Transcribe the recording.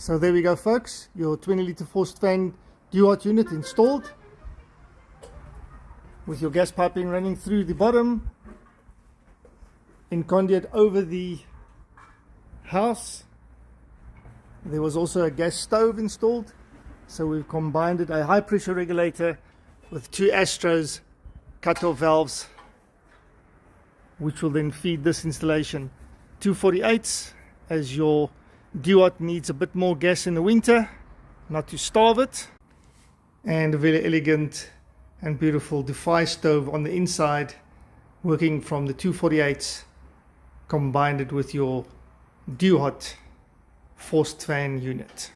So there we go, folks, your 20 litre forced fan Duot unit installed with your gas piping running through the bottom in conduit over the house. There was also a gas stove installed, so we've combined it, a high pressure regulator with two Astros cut-off valves, which will then feed this installation. 248s, as your Duot needs a bit more gas in the winter, not to starve it. And a very elegant and beautiful Defy stove on the inside, working from the 248s, combined it with your Duot forced fan unit.